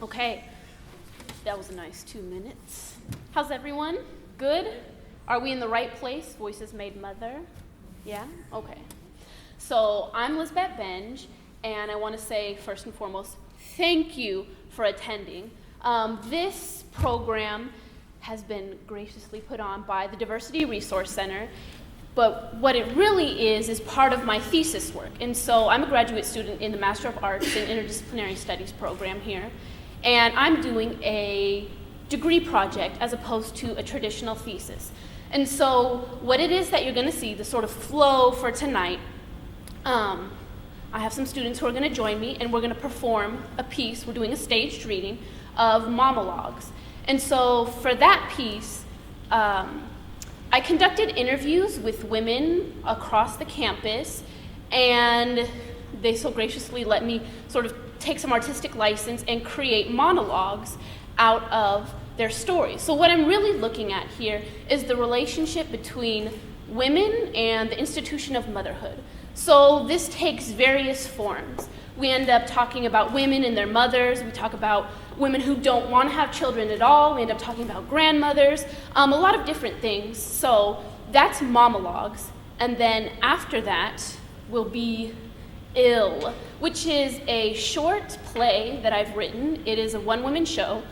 Okay, that was a nice 2 minutes. How's everyone? Good? Are we in the right place? Voices Made Mother? Yeah? Okay. So I'm Lisbeth Benj, and I want to say first and foremost, thank you for attending. This program has been graciously put on by the Diversity Resource Center, but what it really is part of my thesis work. And so I'm a graduate student in the Master of Arts in Interdisciplinary Studies program here, and I'm doing a degree project as opposed to a traditional thesis. And so what it is that you're going to see, the sort of flow for tonight, I have some students who are going to join me, and we're going to perform a piece. We're doing a staged reading of monologues. And so for that piece, I conducted interviews with women across the campus, and they so graciously let me sort of take some artistic license and create monologues out of their stories. So what I'm really looking at here is the relationship between women and the institution of motherhood. So this takes various forms. We end up talking about women and their mothers. We talk about women who don't want to have children at all. We end up talking about grandmothers, a lot of different things. So that's monologues. And then after that will be Ill, which is a short play that I've written. It is a one-woman show.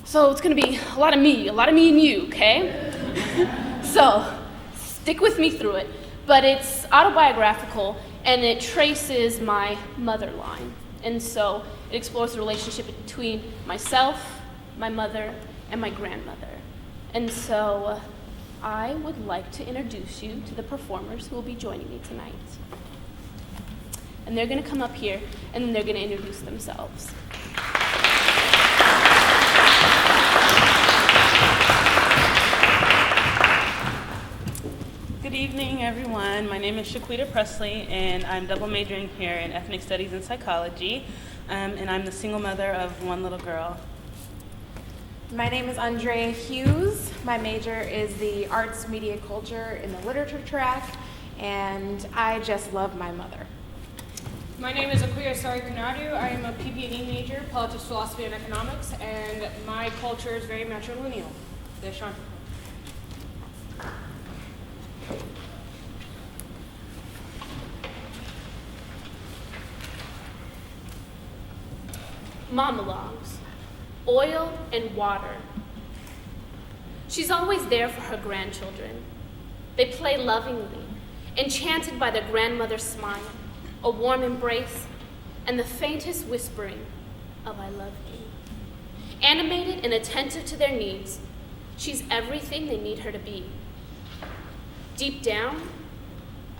So it's going to be a lot of me and you, okay? So stick with me through it. But it's autobiographical, and it traces my mother line. And so it explores the relationship between myself, my mother, and my grandmother. And so I would like to introduce you to the performers who will be joining me tonight. And they're going to come up here, and then they're going to introduce themselves. Good evening, everyone. My name is Shaquita Presley, and I'm double majoring here in ethnic studies and psychology, and I'm the single mother of one little girl. My name is Andrea Hughes. My major is the arts, media, culture in the literature track, and I just love my mother. My name is Akuya Sarikanadu. I am a PPE major, politics, philosophy, and economics, and my culture is very matrilineal. Deshaun. Monologues, oil and water. She's always there for her grandchildren. They play lovingly, enchanted by their grandmother's smile, a warm embrace, and the faintest whispering of "I love you." Animated and attentive to their needs, she's everything they need her to be. Deep down,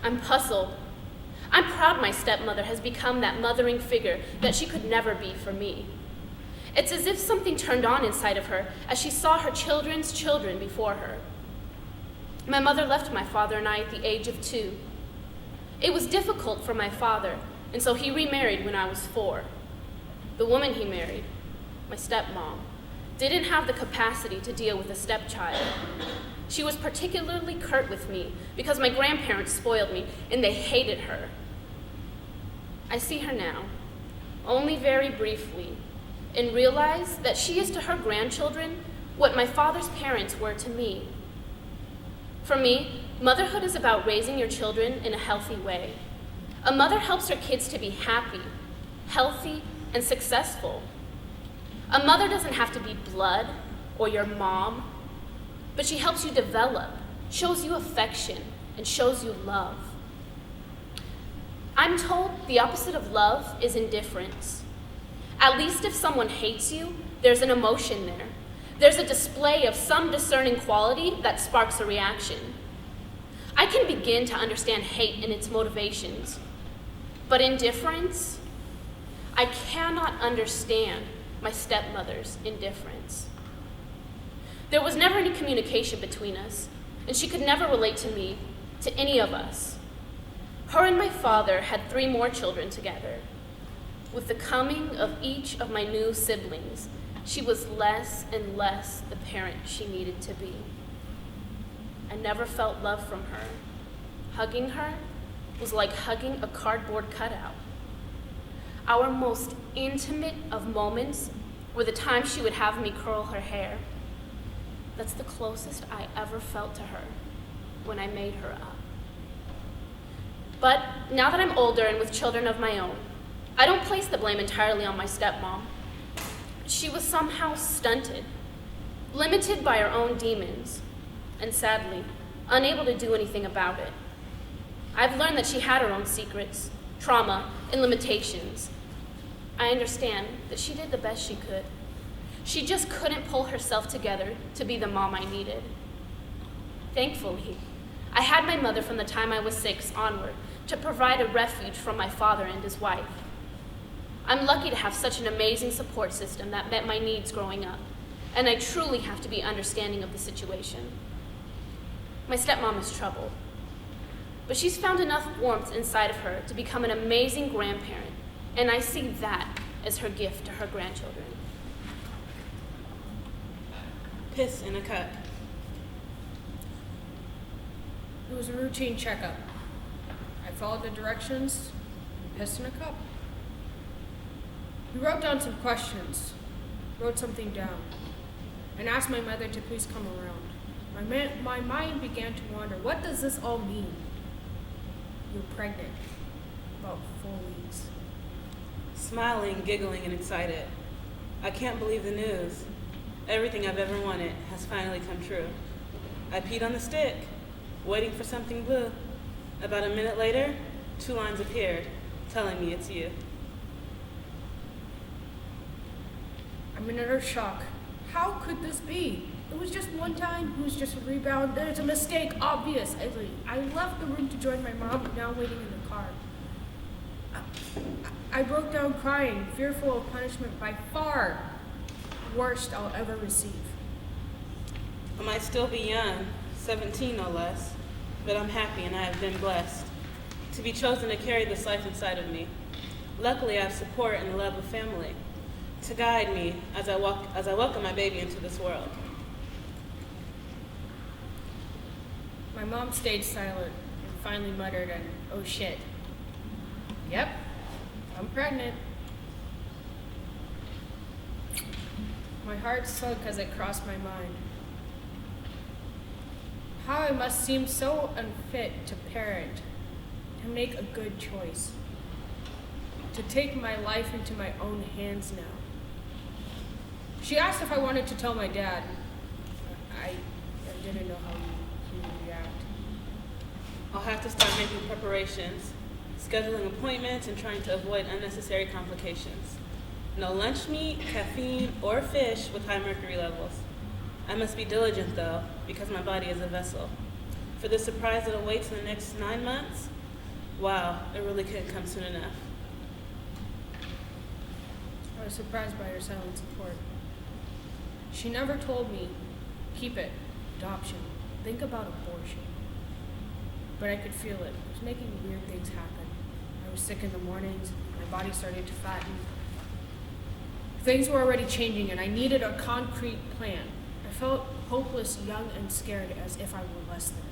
I'm puzzled. I'm proud my stepmother has become that mothering figure that she could never be for me. It's as if something turned on inside of her as she saw her children's children before her. My mother left my father and I at the age of 2. It was difficult for my father, and so he remarried when I was 4. The woman he married, my stepmom, didn't have the capacity to deal with a stepchild. She was particularly curt with me because my grandparents spoiled me and they hated her. I see her now, only very briefly, and realize that she is to her grandchildren what my father's parents were to me. For me, motherhood is about raising your children in a healthy way. A mother helps her kids to be happy, healthy, and successful. A mother doesn't have to be blood or your mom, but she helps you develop, shows you affection, and shows you love. I'm told the opposite of love is indifference. At least if someone hates you, there's an emotion there. There's a display of some discerning quality that sparks a reaction. I can begin to understand hate and its motivations, but indifference, I cannot understand my stepmother's indifference. There was never any communication between us, and she could never relate to me, to any of us. Her and my father had 3 more children together. With the coming of each of my new siblings, she was less and less the parent she needed to be. I never felt love from her. Hugging her was like hugging a cardboard cutout. Our most intimate of moments were the times she would have me curl her hair. That's the closest I ever felt to her when I made her up. But now that I'm older and with children of my own, I don't place the blame entirely on my stepmom. She was somehow stunted, limited by her own demons, and sadly, unable to do anything about it. I've learned that she had her own secrets, trauma, and limitations. I understand that she did the best she could. She just couldn't pull herself together to be the mom I needed. Thankfully, I had my mother from the time I was 6 onward to provide a refuge from my father and his wife. I'm lucky to have such an amazing support system that met my needs growing up, and I truly have to be understanding of the situation. My stepmom is troubled, but she's found enough warmth inside of her to become an amazing grandparent, and I see that as her gift to her grandchildren. Piss in a cup. It was a routine checkup. I followed the directions and pissed in a cup. We wrote down some questions, wrote something down, and asked my mother to please come around. My mind began to wander. What does this all mean? You're pregnant. About 4 weeks. Smiling, giggling, and excited. I can't believe the news. Everything I've ever wanted has finally come true. I peed on the stick, waiting for something blue. About a minute later, 2 lines appeared, telling me it's you. I'm in utter shock. How could this be? It was just one time. It was just a rebound. There's a mistake, obvious. I left the room to join my mom, now waiting in the car. I broke down crying, fearful of punishment by far worst I'll ever receive. I might still be young, 17 no less, but I'm happy and I have been blessed to be chosen to carry this life inside of me. Luckily, I have support and the love of family to guide me as I welcome my baby into this world. My mom stayed silent and finally muttered an, "Oh shit." Yep, I'm pregnant. My heart sunk as it crossed my mind. How I must seem so unfit to parent, to make a good choice, to take my life into my own hands now. She asked if I wanted to tell my dad. I didn't know how he would react. I'll have to start making preparations, scheduling appointments, and trying to avoid unnecessary complications. No lunch meat, caffeine, or fish with high mercury levels. I must be diligent, though, because my body is a vessel. For the surprise that awaits in the next 9 months, wow, it really couldn't come soon enough. I was surprised by her silent support. She never told me, keep it, adoption, think about abortion. But I could feel it. It was making weird things happen. I was sick in the mornings, my body started to fatten. Things were already changing and I needed a concrete plan. I felt hopeless, young, and scared as if I were less than.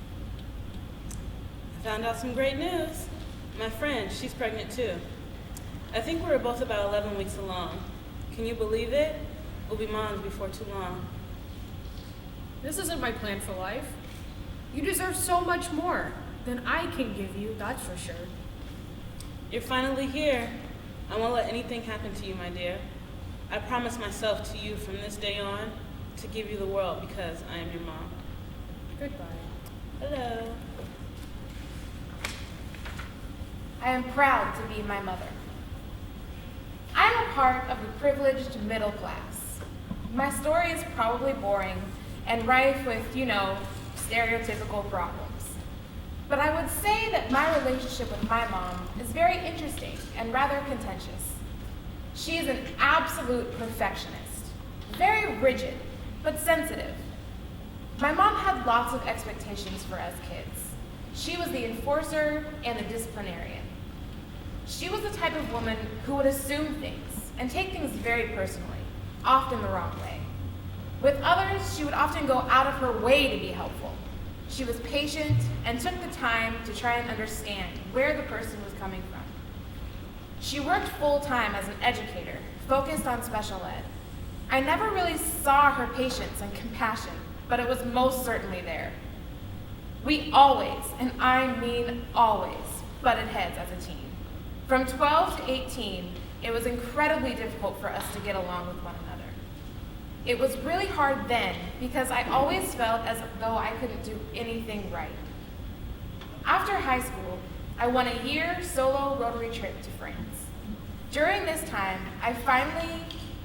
I found out some great news. My friend, she's pregnant too. I think we were both about 11 weeks along. Can you believe it? We'll be moms before too long. This isn't my plan for life. You deserve so much more than I can give you, that's for sure. You're finally here. I won't let anything happen to you, my dear. I promise myself to you from this day on to give you the world because I am your mom. Goodbye. Hello. I am proud to be my mother. I am a part of the privileged middle class. My story is probably boring and rife with, stereotypical problems. But I would say that my relationship with my mom is very interesting and rather contentious. She is an absolute perfectionist, very rigid, but sensitive. My mom had lots of expectations for us kids. She was the enforcer and the disciplinarian. She was the type of woman who would assume things and take things very personally, often the wrong way. With others, she would often go out of her way to be helpful. She was patient and took the time to try and understand where the person was coming from. She worked full-time as an educator, focused on special ed. I never really saw her patience and compassion, but it was most certainly there. We always, and I mean always, butted heads as a team. From 12 to 18, it was incredibly difficult for us to get along with one another. It was really hard then because I always felt as though I couldn't do anything right. After high school, I won a year solo Rotary trip to France. During this time, I finally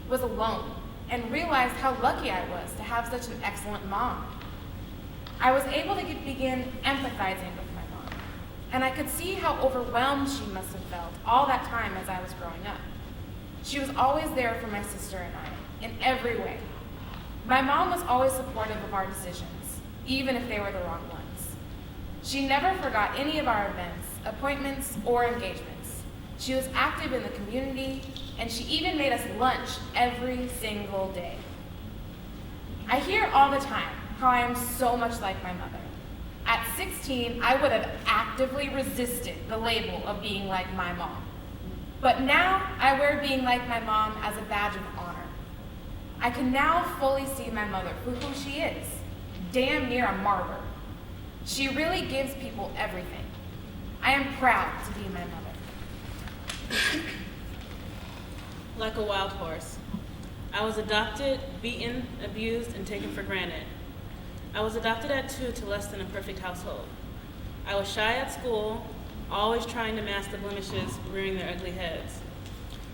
was alone and realized how lucky I was to have such an excellent mom. I was able to begin empathizing with my mom, and I could see how overwhelmed she must have felt all that time as I was growing up. She was always there for my sister and I, in every way. My mom was always supportive of our decisions, even if they were the wrong ones. She never forgot any of our events, appointments, or engagements. She was active in the community, and she even made us lunch every single day. I hear all the time how I am so much like my mother. At 16, I would have actively resisted the label of being like my mom. But now, I wear being like my mom as a badge of honor. I can now fully see my mother for who she is, damn near a martyr. She really gives people everything. I am proud to be my mother. Like a wild horse. I was adopted, beaten, abused, and taken for granted. I was adopted at 2 to less than a perfect household. I was shy at school, always trying to mask the blemishes rearing their ugly heads.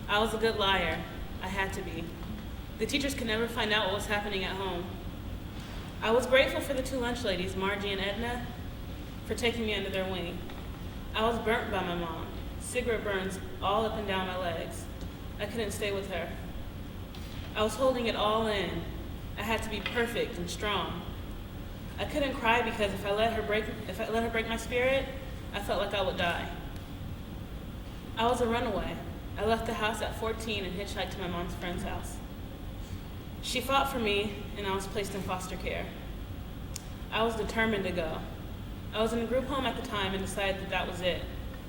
I was a good liar. I had to be. The teachers could never find out what was happening at home. I was grateful for the 2 lunch ladies, Margie and Edna, for taking me under their wing. I was burnt by my mom. Cigarette burns all up and down my legs. I couldn't stay with her. I was holding it all in. I had to be perfect and strong. I couldn't cry because if I let her break my spirit, I felt like I would die. I was a runaway. I left the house at 14 and hitchhiked to my mom's friend's house. She fought for me, and I was placed in foster care. I was determined to go. I was in a group home at the time and decided that was it.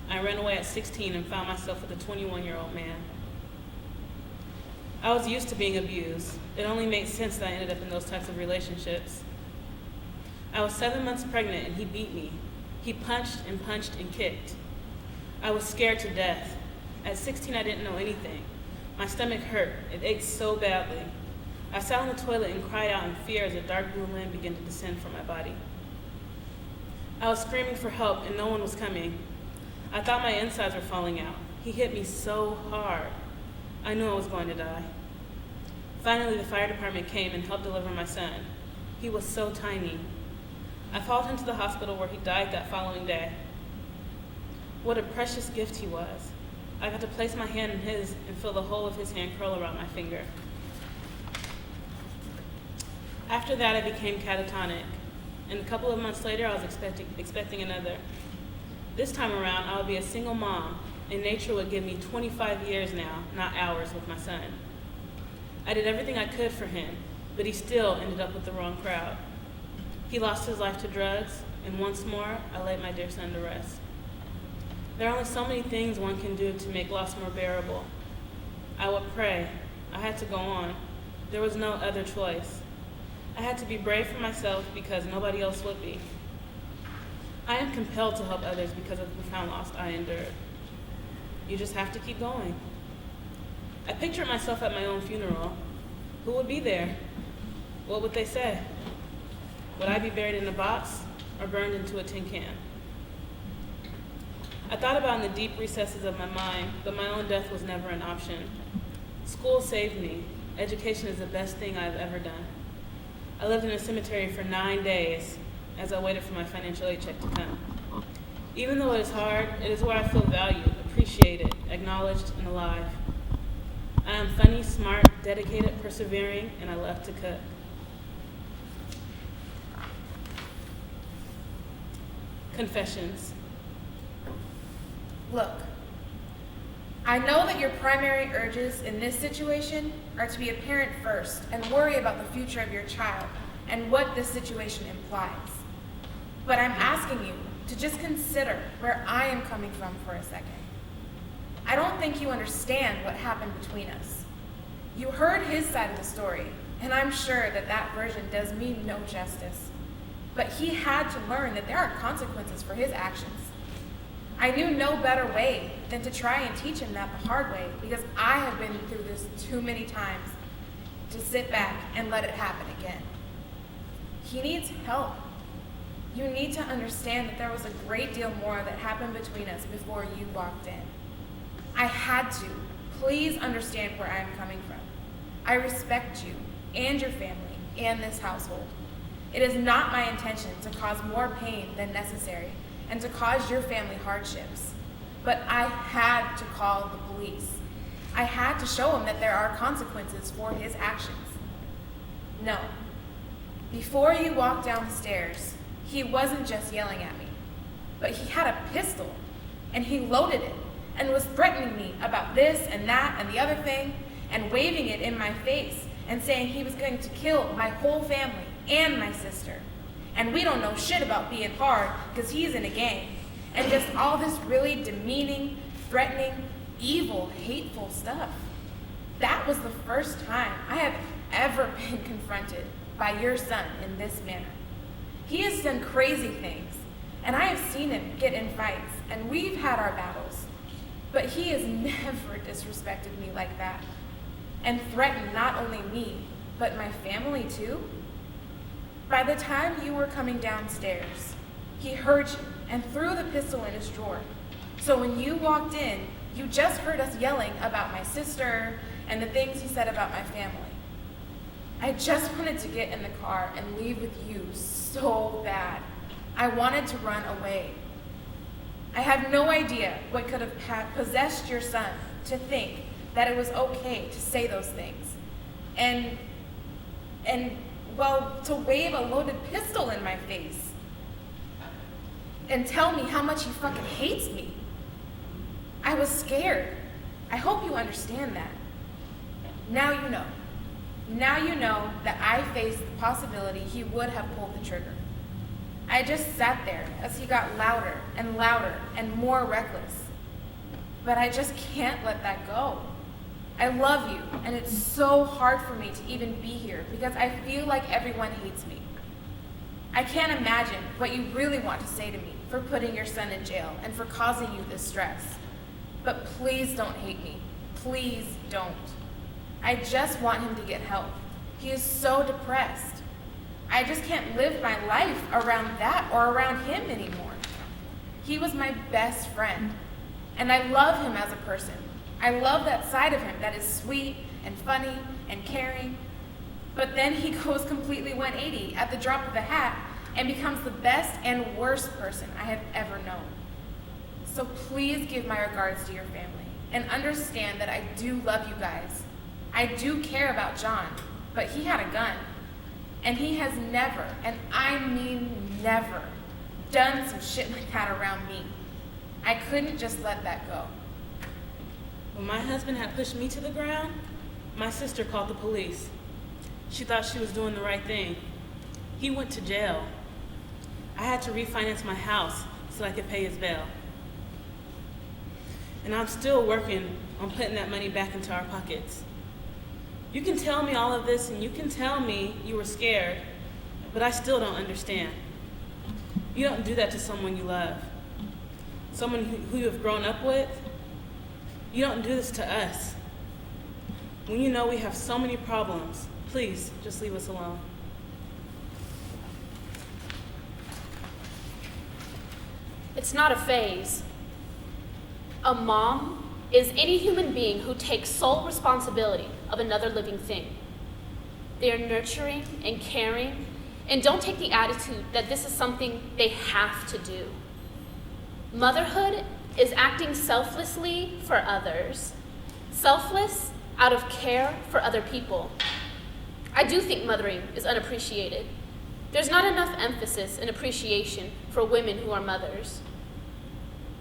I ran away at 16 and found myself with a 21-year-old man. I was used to being abused. It only made sense that I ended up in those types of relationships. I was 7 months pregnant and he beat me. He punched and kicked. I was scared to death. At 16, I didn't know anything. My stomach hurt. It ached so badly. I sat on the toilet and cried out in fear as a dark blue wind began to descend from my body. I was screaming for help and no one was coming. I thought my insides were falling out. He hit me so hard. I knew I was going to die. Finally, the fire department came and helped deliver my son. He was so tiny. I followed him to the hospital where he died that following day. What a precious gift he was. I got to place my hand in his and feel the whole of his hand curl around my finger. After that, I became catatonic, and a couple of months later, I was expecting another. This time around, I would be a single mom, and nature would give me 25 years now, not hours, with my son. I did everything I could for him, but he still ended up with the wrong crowd. He lost his life to drugs, and once more, I laid my dear son to rest. There are only so many things one can do to make loss more bearable. I would pray. I had to go on. There was no other choice. I had to be brave for myself because nobody else would be. I am compelled to help others because of the profound loss I endured. You just have to keep going. I pictured myself at my own funeral. Who would be there? What would they say? Would I be buried in a box or burned into a tin can? I thought about in the deep recesses of my mind, but my own death was never an option. School saved me. Education is the best thing I've ever done. I lived in a cemetery for 9 days as I waited for my financial aid check to come. Even though it is hard, it is where I feel valued, appreciated, acknowledged, and alive. I am funny, smart, dedicated, persevering, and I love to cook. Confessions. Look, I know that your primary urges in this situation are to be a parent first and worry about the future of your child and what this situation implies. But I'm asking you to just consider where I am coming from for a second. I don't think you understand what happened between us. You heard his side of the story, and I'm sure that that version does me no justice. But he had to learn that there are consequences for his actions. I knew no better way than to try and teach him that the hard way, because I have been through this too many times to sit back and let it happen again. He needs help. You need to understand that there was a great deal more that happened between us before you walked in. I had to. Please understand where I am coming from. I respect you and your family and this household. It is not my intention to cause more pain than necessary and to cause your family hardships. But I had to call the police. I had to show him that there are consequences for his actions. No. Before you walked down the stairs, he wasn't just yelling at me, but he had a pistol, and he loaded it, and was threatening me about this and that and the other thing, and waving it in my face, and saying he was going to kill my whole family and my sister. And we don't know shit about being hard, because he's in a gang, and just all this really demeaning, threatening, evil, hateful stuff. That was the first time I have ever been confronted by your son in this manner. He has done crazy things, and I have seen him get in fights, and we've had our battles. But he has never disrespected me like that, and threatened not only me, but my family too. By the time you were coming downstairs, he heard you and threw the pistol in his drawer. So when you walked in, you just heard us yelling about my sister and the things he said about my family. I just wanted to get in the car and leave with you so bad. I wanted to run away. I have no idea what could have possessed your son to think that it was okay to say those things. And well, to wave a loaded pistol in my face and tell me how much he fucking hates me. I was scared. I hope you understand that. Now you know. Now you know that I faced the possibility he would have pulled the trigger. I just sat there as he got louder and more reckless. But I just can't let that go. I love you, and it's so hard for me to even be here because I feel like everyone hates me. I can't imagine what you really want to say to me for putting your son in jail and for causing you this stress. But please don't hate me. Please don't. I just want him to get help. He is so depressed. I just can't live my life around that or around him anymore. He was my best friend, and I love him as a person. I love that side of him that is sweet and funny and caring. But then he goes completely 180 at the drop of a hat and becomes the best and worst person I have ever known. So please give my regards to your family and understand that I do love you guys. I do care about John, but he had a gun. And he has never, and I mean never, done some shit like that around me. I couldn't just let that go. When my husband had pushed me to the ground, my sister called the police. She thought she was doing the right thing. He went to jail. I had to refinance my house so I could pay his bail. And I'm still working on putting that money back into our pockets. You can tell me all of this and you can tell me you were scared, but I still don't understand. You don't do that to someone you love, someone who you have grown up with. You don't do this to us. When you know we have so many problems, please just leave us alone. It's not a phase. A mom is any human being who takes sole responsibility of another living thing. They are nurturing and caring and don't take the attitude that this is something they have to do. Motherhood is acting selflessly for others, selfless out of care for other people. I do think mothering is unappreciated. There's not enough emphasis and appreciation for women who are mothers.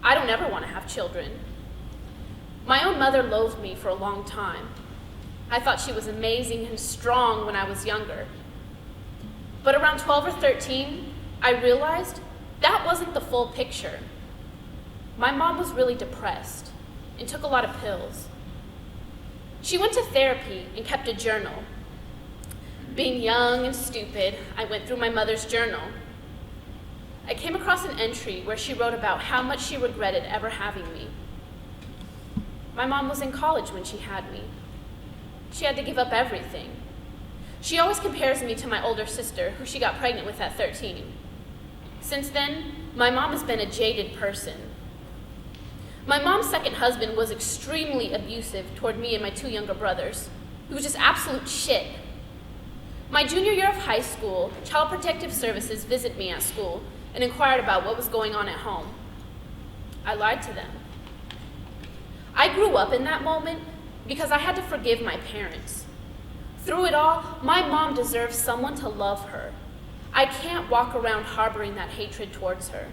I don't ever want to have children. My own mother loathed me for a long time. I thought she was amazing and strong when I was younger. But around 12 or 13, I realized that wasn't the full picture. My mom was really depressed and took a lot of pills. She went to therapy and kept a journal. Being young and stupid, I went through my mother's journal. I came across an entry where she wrote about how much she regretted ever having me. My mom was in college when she had me. She had to give up everything. She always compares me to my older sister, who she got pregnant with at 13. Since then, my mom has been a jaded person. My mom's second husband was extremely abusive toward me and my two younger brothers. He was just absolute shit. My junior year of high school, Child Protective Services visited me at school and inquired about what was going on at home. I lied to them. I grew up in that moment because I had to forgive my parents. Through it all, my mom deserves someone to love her. I can't walk around harboring that hatred towards her.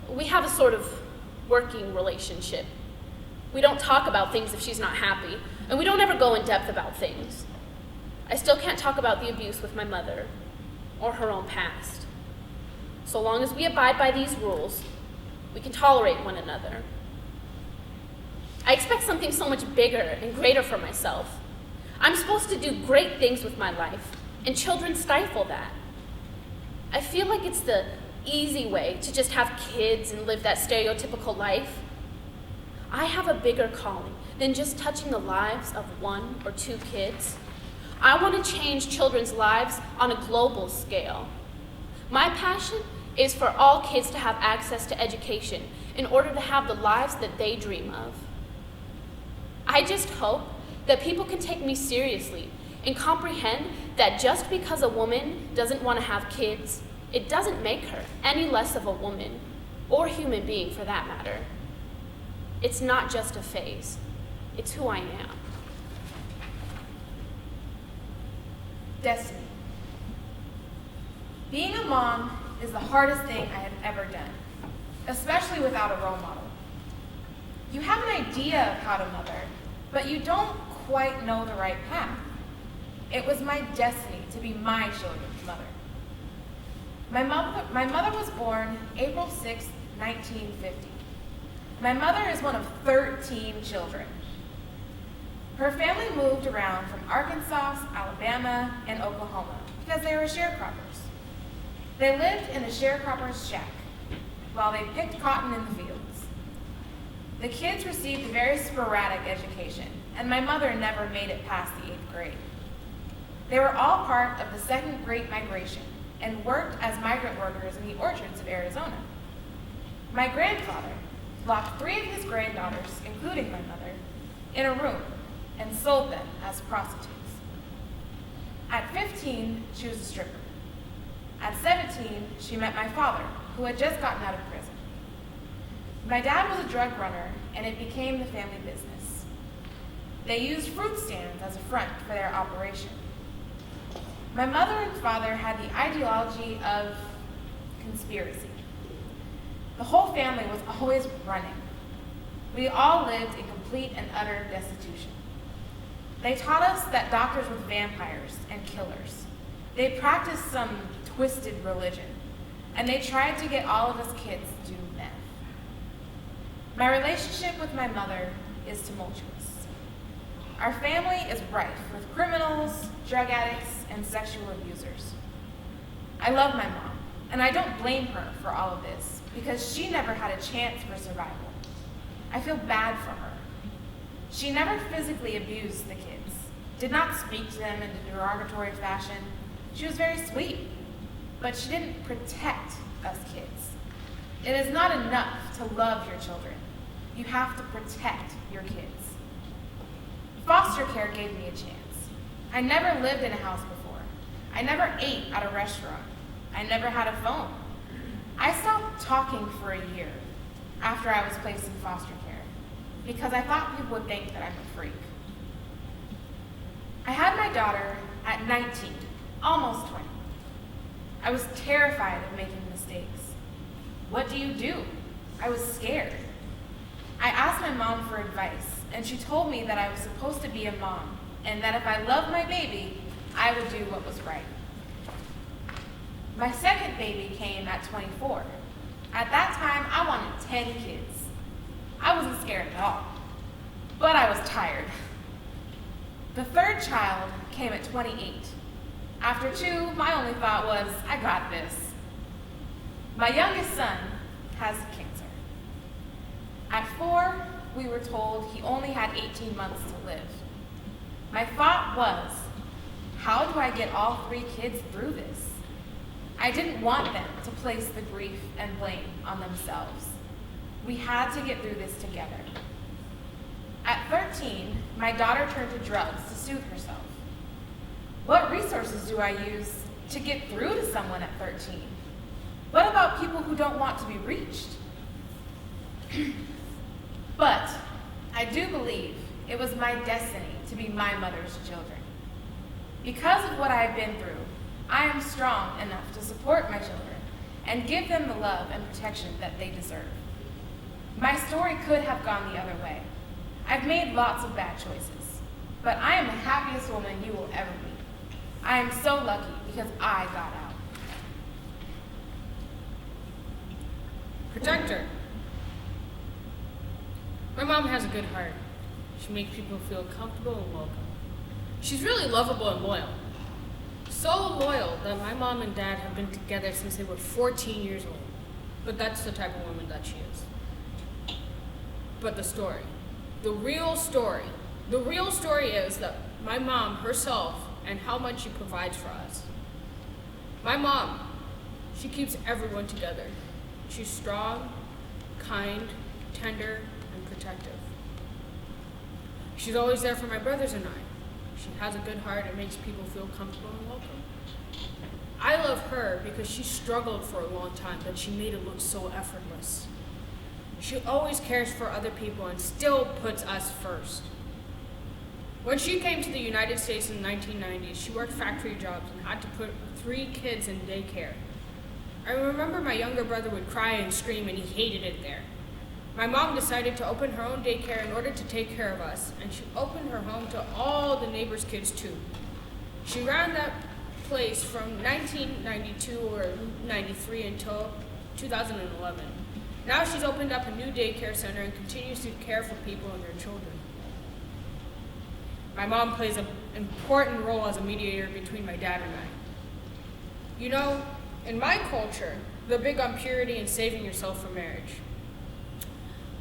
We have a sort of working relationship. We don't talk about things if she's not happy, and we don't ever go in depth about things. I still can't talk about the abuse with my mother or her own past. So long as we abide by these rules, we can tolerate one another. I expect something so much bigger and greater for myself. I'm supposed to do great things with my life, and children stifle that. I feel like it's the easy way to just have kids and live that stereotypical life. I have a bigger calling than just touching the lives of 1 or 2 kids. I want to change children's lives on a global scale. My passion is for all kids to have access to education in order to have the lives that they dream of. I just hope that people can take me seriously and comprehend that just because a woman doesn't want to have kids, it doesn't make her any less of a woman, or human being for that matter. It's not just a phase, it's who I am. Destiny. Being a mom is the hardest thing I have ever done, especially without a role model. You have an idea of how to mother, but you don't quite know the right path. It was my destiny to be my children's mother. My mother was born April 6, 1950. My mother is one of 13 children. Her family moved around from Arkansas, Alabama, and Oklahoma because they were sharecroppers. They lived in a sharecropper's shack while they picked cotton in the fields. The kids received a very sporadic education, and my mother never made it past the 8th grade. They were all part of the Second Great Migration and worked as migrant workers in the orchards of Arizona. My grandfather locked 3 of his granddaughters, including my mother, in a room and sold them as prostitutes. At 15, she was a stripper. At 17, she met my father, who had just gotten out of prison. My dad was a drug runner, and it became the family business. They used fruit stands as a front for their operation. My mother and father had the ideology of conspiracy. The whole family was always running. We all lived in complete and utter destitution. They taught us that doctors were vampires and killers. They practiced some twisted religion, and they tried to get all of us kids to do meth. My relationship with my mother is tumultuous. Our family is rife with criminals, drug addicts, and sexual abusers. I love my mom, and I don't blame her for all of this because she never had a chance for survival. I feel bad for her. She never physically abused the kids, did not speak to them in a derogatory fashion. She was very sweet, but she didn't protect us kids. It is not enough to love your children. You have to protect your kids. Foster care gave me a chance. I never lived in a house before. I never ate at a restaurant. I never had a phone. I stopped talking for a year after I was placed in foster care because I thought people would think that I'm a freak. I had my daughter at 19, almost 20. I was terrified of making mistakes. What do you do? I was scared. I asked my mom for advice, and she told me that I was supposed to be a mom, and that if I loved my baby, I would do what was right. My second baby came at 24. At that time, I wanted 10 kids. I wasn't scared at all. but I was tired. The third child came at 28. After 2, my only thought was, I got this. My youngest son has cancer. At 4, we were told he only had 18 months to live. My thought was, how do I get all 3 kids through this? I didn't want them to place the grief and blame on themselves. We had to get through this together. At 13, my daughter turned to drugs to soothe herself. What resources do I use to get through to someone at 13? What about people who don't want to be reached? But I do believe it was my destiny to be my mother's children. Because of what I have been through, I am strong enough to support my children and give them the love and protection that they deserve. My story could have gone the other way. I've made lots of bad choices, but I am the happiest woman you will ever meet. I am so lucky because I got out. Protector. My mom has a good heart. She makes people feel comfortable and welcome. She's really lovable and loyal. So loyal that my mom and dad have been together since they were 14 years old. But that's the type of woman that she is. But the story, the real story is that my mom herself and how much she provides for us. My mom, she keeps everyone together. She's strong, kind, tender, and protective. She's always there for my brothers and I. She has a good heart and makes people feel comfortable and welcome. I love her because she struggled for a long time, but she made it look so effortless. She always cares for other people and still puts us first. When she came to the United States in the 1990s, she worked factory jobs and had to put 3 kids in daycare. I remember my younger brother would cry and scream and he hated it there. My mom decided to open her own daycare in order to take care of us, and she opened her home to all the neighbors' kids too. She ran that place from 1992 or 93 until 2011. Now she's opened up a new daycare center and continues to care for people and their children. My mom plays an important role as a mediator between my dad and I. You know, in my culture, they're big on purity and saving yourself for marriage.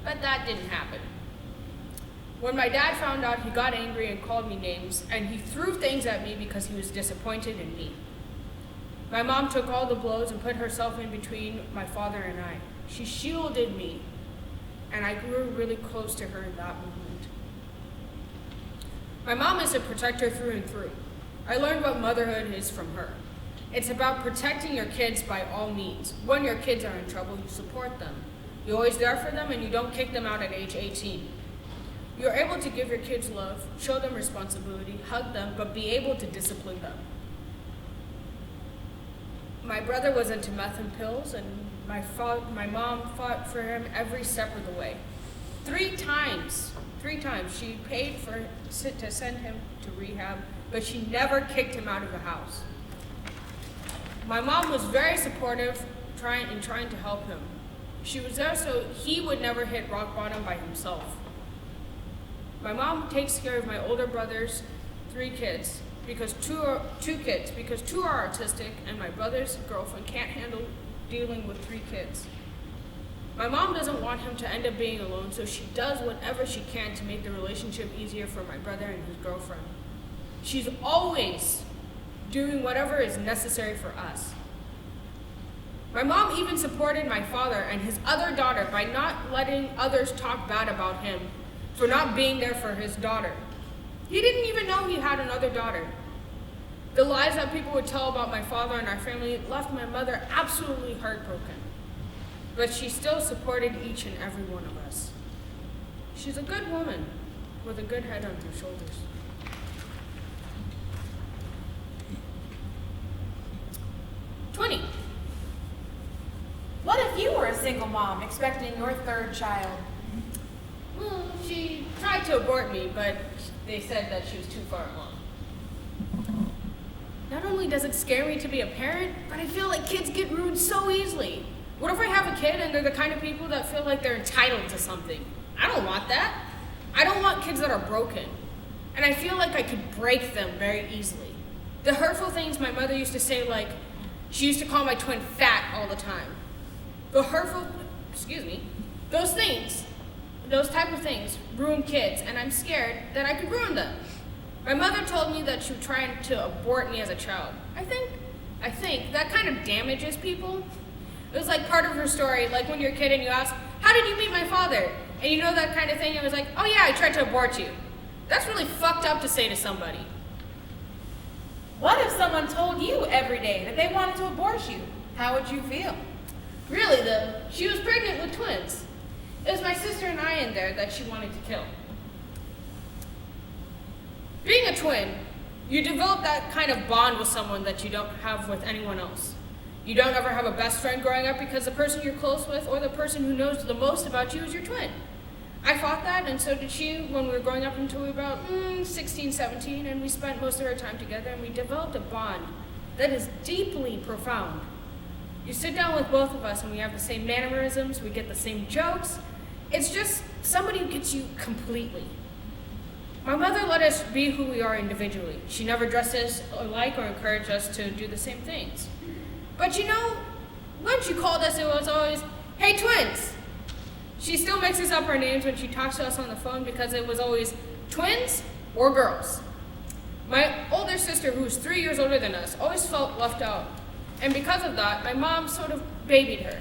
But that didn't happen. When my dad found out, he got angry and called me names, and he threw things at me because he was disappointed in me. My mom took all the blows and put herself in between my father and I. She shielded me, and I grew really close to her in that moment. My mom is a protector through and through. I learned what motherhood is from her. It's about protecting your kids by all means. When your kids are in trouble, you support them. You're always there for them and you don't kick them out at age 18. You're able to give your kids love, show them responsibility, hug them, but be able to discipline them. My brother was into meth and pills, and my mom fought for him every step of the way. 3 times she paid to send him to rehab, but she never kicked him out of the house. My mom was very supportive trying to help him. She was there so he would never hit rock bottom by himself. My mom takes care of my older brother's 3 kids because 2 are autistic and my brother's girlfriend can't handle dealing with 3 kids. My mom doesn't want him to end up being alone, so she does whatever she can to make the relationship easier for my brother and his girlfriend. She's always doing whatever is necessary for us. My mom even supported my father and his other daughter by not letting others talk bad about him for not being there for his daughter. He didn't even know he had another daughter. The lies that people would tell about my father and our family left my mother absolutely heartbroken. But she still supported each and every one of us. She's a good woman with a good head on her shoulders. What if you were a single mom expecting your 3rd child? Well, she tried to abort me, but they said that she was too far along. Not only does it scare me to be a parent, but I feel like kids get ruined so easily. What if I have a kid and they're the kind of people that feel like they're entitled to something? I don't want that. I don't want kids that are broken, and I feel like I could break them very easily. The hurtful things my mother used to say, like, she used to call my twin fat all the time. Those things, those type of things ruin kids, and I'm scared that I could ruin them. My mother told me that she was trying to abort me as a child. I think that kind of damages people. It was like part of her story, like when you're a kid and you ask, how did you meet my father? And you know that kind of thing, it was like, oh yeah, I tried to abort you. That's really fucked up to say to somebody. What if someone told you every day that they wanted to abort you? How would you feel? Really though, she was pregnant with twins. It was my sister and I in there that she wanted to kill. Being a twin, you develop that kind of bond with someone that you don't have with anyone else. You don't ever have a best friend growing up because the person you're close with or the person who knows the most about you is your twin. I fought that, and so did she when we were growing up until we were about 16, 17, and we spent most of our time together, and we developed a bond that is deeply profound. You sit down with both of us, and we have the same mannerisms, we get the same jokes. It's just somebody who gets you completely. My mother let us be who we are individually. She never dressed us alike or encouraged us to do the same things. But you know, when she called us, it was always, hey twins. She still mixes up our names when she talks to us on the phone because it was always twins or girls. My older sister, who was 3 years older than us, always felt left out. And because of that, my mom sort of babied her.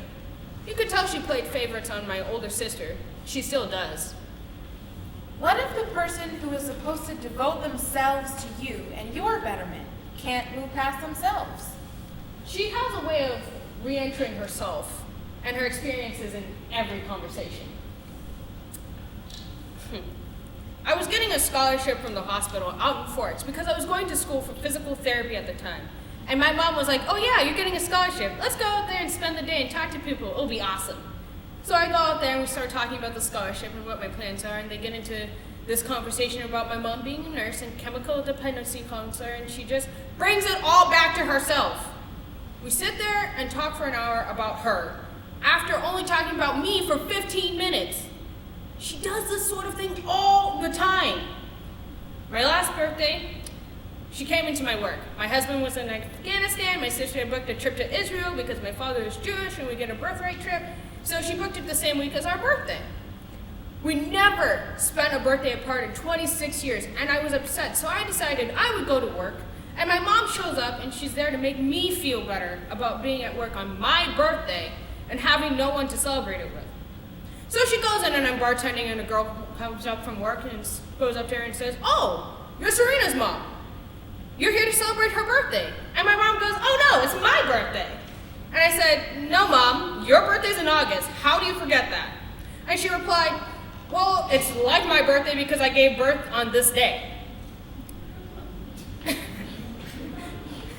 You could tell she played favorites on my older sister. She still does. What if the person who is supposed to devote themselves to you and your betterment can't move past themselves? She has a way of re-entering herself and her experiences in every conversation. I was getting a scholarship from the hospital out in Forks because I was going to school for physical therapy at the time. And my mom was like, oh yeah, you're getting a scholarship. Let's go out there and spend the day and talk to people. It'll be awesome. So I go out there and we start talking about the scholarship and what my plans are, and they get into this conversation about my mom being a nurse and chemical dependency counselor, and she just brings it all back to herself. We sit there and talk for an hour about her, after only talking about me for 15 minutes. She does this sort of thing all the time. My last birthday, she came into my work. My husband was in Afghanistan, my sister had booked a trip to Israel because my father is Jewish and we get a birthright trip. So she booked it the same week as our birthday. We never spent a birthday apart in 26 years, and I was upset. So I decided I would go to work, and my mom shows up, and she's there to make me feel better about being at work on my birthday and having no one to celebrate it with. So she goes in, and I'm bartending, and a girl comes up from work and goes up to her and says, oh, you're Serena's mom. You're here to celebrate her birthday. And my mom goes, oh no, it's my birthday. And I said, no, Mom, your birthday's in August. How do you forget that? And she replied, well, it's like my birthday because I gave birth on this day. And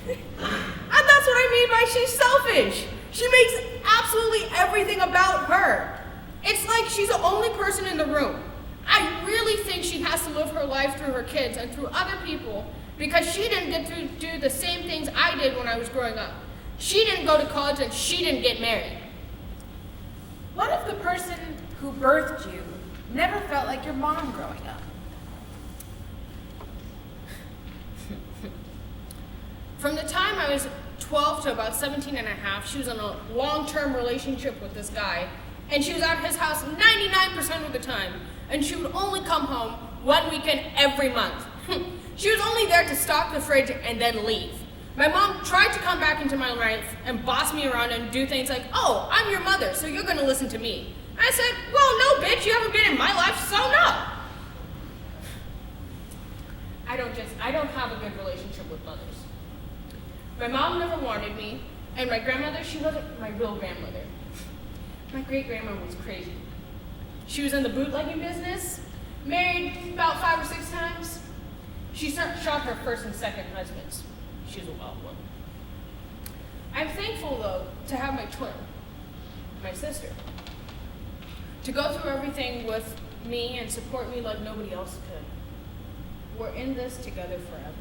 that's what I mean by she's selfish. She makes absolutely everything about her. It's like she's the only person in the room. I really think she has to live her life through her kids and through other people because she didn't get to do the same things I did when I was growing up. She didn't go to college and she didn't get married. What if the person who birthed you never felt like your mom growing up? From the time I was 12 to about 17 and a half, she was in a long-term relationship with this guy, and she was at his house 99% of the time, and she would only come home one weekend every month. She was only there to stock the fridge and then leave. My mom tried to come back into my life and boss me around and do things like, oh, I'm your mother, so you're gonna listen to me. And I said, well, no, bitch, you haven't been in my life, so no. I don't have a good relationship with mothers. My mom never wanted me, and my grandmother, she wasn't my real grandmother. My great-grandma was crazy. She was in the bootlegging business, married about 5 or 6 times. She shot her first and second husbands. She's a wild one. I'm thankful, though, to have my twin, my sister, to go through everything with me and support me like nobody else could. We're in this together forever.